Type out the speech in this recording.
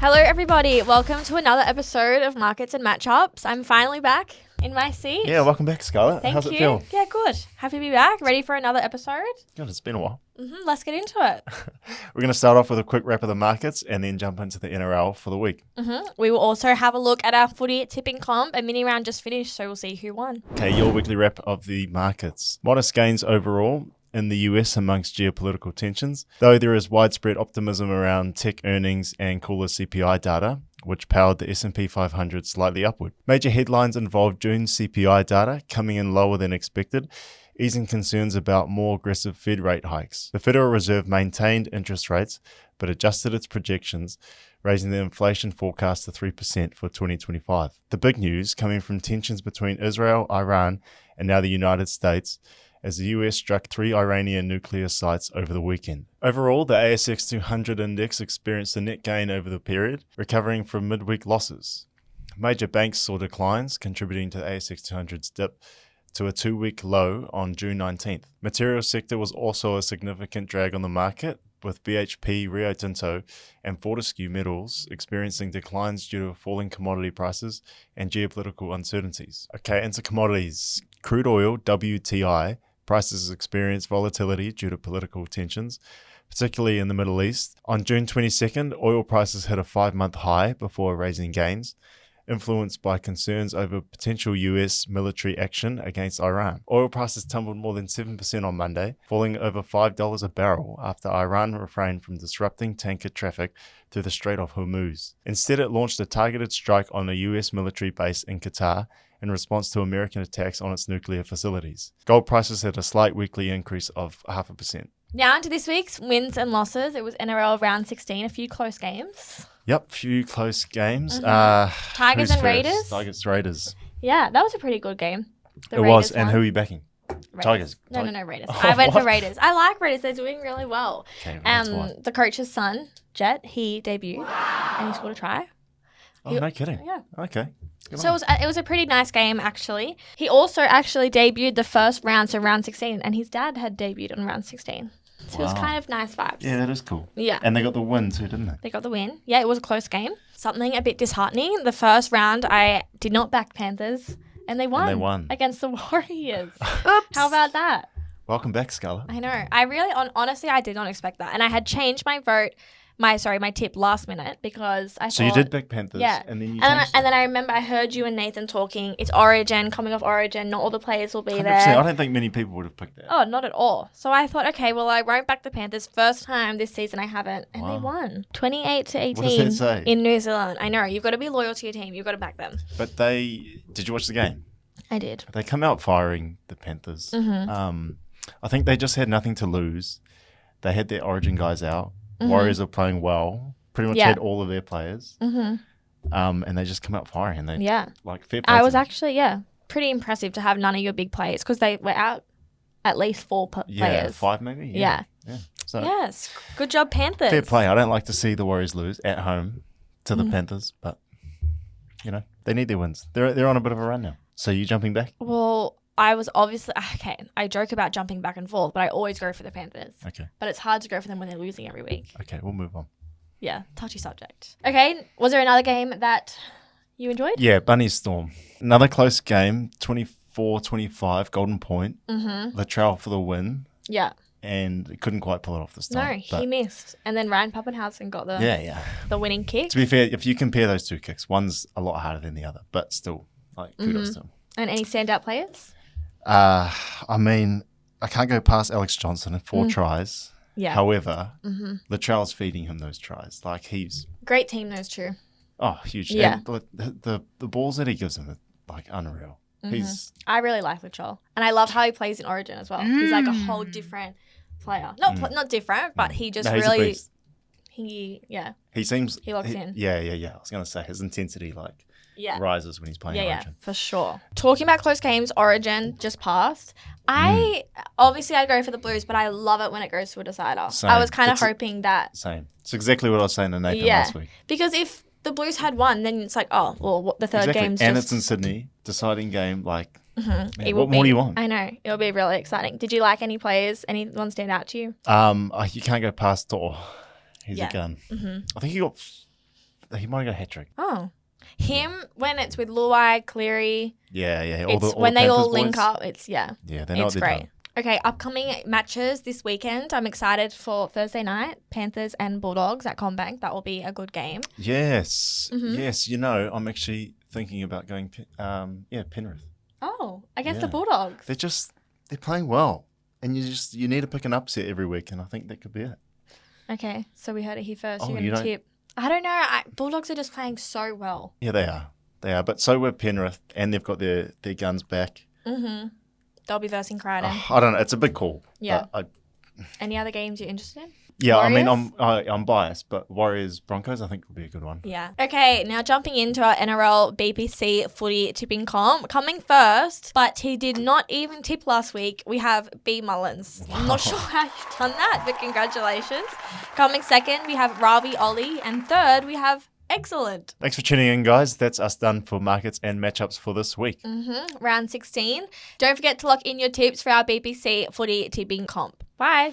Hello, everybody. Welcome to another episode of Markets and Matchups. I'm finally back in my seat. Yeah, welcome back, Scarlett. Thank How's you. it feel? Yeah, good. Happy to be back. Ready for another episode? God, it's been a while. Let's get into it. We're going to start off with a quick wrap of the markets and then jump into the NRL for the week. We will also have a look at our footy tipping comp. A mini round just finished, so we'll see who won. Okay, your weekly wrap of the markets. Modest gains overall in the US amongst geopolitical tensions, though there is widespread optimism around tech earnings and cooler CPI data, which powered the S&P 500 slightly upward. Major headlines involved June CPI data coming in lower than expected, easing concerns about more aggressive Fed rate hikes. The Federal Reserve maintained interest rates, but adjusted its projections, raising the inflation forecast to 3% for 2025. The big news coming from tensions between Israel, Iran, and now the United States, as the US struck 3 Iranian nuclear sites over the weekend. Overall, the ASX 200 index experienced a net gain over the period, recovering from midweek losses. Major banks saw declines, contributing to the ASX 200's dip to a 2-week low on June 19th. Materials sector was also a significant drag on the market, with BHP, Rio Tinto, and Fortescue Metals experiencing declines due to falling commodity prices and geopolitical uncertainties. Okay, into commodities. Crude oil, WTI, prices experienced volatility due to political tensions, particularly in the Middle East. On June 22nd, oil prices hit a 5-month high before raising gains, influenced by concerns over potential US military action against Iran. Oil prices tumbled more than 7% on Monday, falling over $5 a barrel after Iran refrained from disrupting tanker traffic through the Strait of Hormuz. Instead, it launched a targeted strike on a US military base in Qatar in response to American attacks on its nuclear facilities. Gold prices had a slight weekly increase of 0.5%. Now into this week's wins and losses. It was NRL round 16, a few close games. Yep, few close games. Tigers and Raiders. Tigers, Raiders. Yeah, that was a pretty good game. It was, and who are you backing? Raiders. Tigers. No, Raiders. Oh, I went what? for Raiders. I like Raiders. They're doing really well. Okay, that's why. The coach's son, Jet, he debuted and he scored a try. Oh, no kidding. Yeah. Okay. Good So it was a pretty nice game, actually. He also actually debuted the first round, so round 16, and his dad had debuted on round 16. So it was kind of nice vibes. Yeah, that is cool. Yeah. And they got the win too, didn't they? They got the win. Yeah, it was a close game. Something a bit disheartening. The first round, I did not back Panthers, and they won. And they won. Against the Warriors. Oops. How about that? Welcome back, Scarlett. I know. I really, honestly, I did not expect that. And I had changed my my tip last minute because I thought... So you did back Panthers, Yeah. and then you and changed then I remember I heard you and Nathan talking. It's Origin, coming off Origin. Not all the players will be 100%. there. I don't think many people would have picked that. Oh, not at all. So I thought, okay, well, I won't back the Panthers. First time this season I haven't. And they won. 28-18 What does that say? in New Zealand. I know. You've got to be loyal to your team. You've got to back them. But did you watch the game? I did. They come out firing the Panthers. I think they just had nothing to lose. They had their Origin guys out. Warriors are playing well. Pretty much had all of their players. And they just come out firing. And they, fair play I to was them. actually, pretty impressive to have none of your big players because they were out at least 4 players. 5 maybe? Yeah. So Yes. Good job, Panthers. fair play. I don't like to see the Warriors lose at home to the Panthers, but, they need their wins. They're on a bit of a run now. So you jumping back? Well, I was obviously, I joke about jumping back and forth, but I always go for the Panthers. Okay. But it's hard to go for them when they're losing every week. Okay, we'll move on. Yeah, touchy subject. Okay, was there another game that you enjoyed? Yeah, Bunny Storm. Another close game, 24-25, Golden Point. Latrell for the win, Yeah. and couldn't quite pull it off this No, time. he missed. And then Ryan Pappenhausen got Yeah. the winning kick. To be fair, if you compare those two kicks, one's a lot harder than the other, but still, kudos to him. And any standout players? I mean, I can't go past Alex Johnson and 4 tries. Yeah. However, Latrell's feeding him those tries. Like, he's... Great team, those two. Oh, huge. Yeah. And the balls that he gives him are, unreal. He's... I really like Latrell. And I love how he plays in Origin as well. He's like a whole different player. Not different, but he just he's a really... beast. He seems... He locks in. Yeah. I was going to say, his intensity, rises when he's playing Yeah, Origin. for sure. Talking about close games, Origin just passed. Obviously I go for the Blues, but I love it when it goes to a decider. Same. I was kind of hoping that. Same. It's exactly what I was saying to Nathan last week. Because if the Blues had won, then it's like, oh, well, the third game's and just... it's in Sydney, deciding game, man, It what more do you want? I know. It'll be really exciting. Did you like any players? Anyone stand out to you? You can't go past Tor. He's a gun. I think he got He might have got a hat trick. Oh. Him, when it's with Luai, Cleary, Yeah. when they all Panthers link boys. up, it's, Yeah, they know it's what they're great. doing. Okay, upcoming matches this weekend. I'm excited for Thursday night, Panthers and Bulldogs at CommBank. That will be a good game. Yes. Mm-hmm. Yes, you know, I'm actually thinking about going, Penrith. Oh, against the Yeah. Bulldogs. They're playing well. And you need to pick an upset every week, and I think that could be it. Okay, so we heard it here first. Oh, You're you going to don't- tip. I don't know. Bulldogs are just playing so well. Yeah, they are. They are. But so were Penrith, and they've got their guns back. Mm-hmm. They'll be versing Crichton. I don't know. It's a big call. Yeah. But Any other games you're interested in? I mean, Warriors? I'm biased, but Warriors Broncos I think will be a good one. Yeah. Okay, now jumping into our NRL BBC footy tipping comp. Coming first, but he did not even tip last week, we have B. Mullins. I'm not sure how you've done that, but congratulations. Coming second, we have Ravi Ollie. And third, we have Excellent. Thanks for tuning in, guys. That's us done for markets and matchups for this week. Round 16. Don't forget to lock in your tips for our BBC footy tipping comp. Bye.